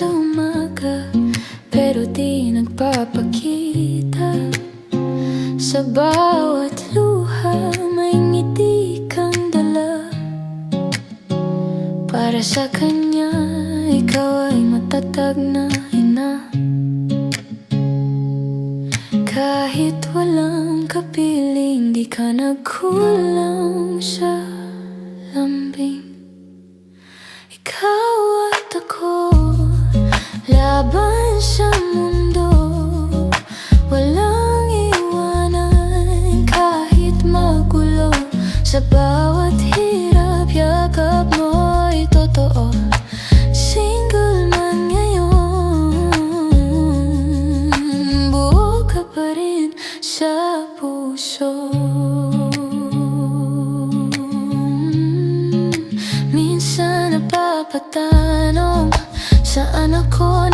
sa umaga, pero di nagpapakita. Sa bawat luha may ngiti kang dala. Para sa kanya, ikaw ay matatag na ina. Kahit walang kapiling, di ka nagkulang sa lambing. Ikaw at ako, laban sa mundo. Walang iwanan kahit magulo. Sa bawat hirap, yakap mo'y totoo. Single man ngayon, buo ka pa rin sa puso. Minsan napapatanong, saan ako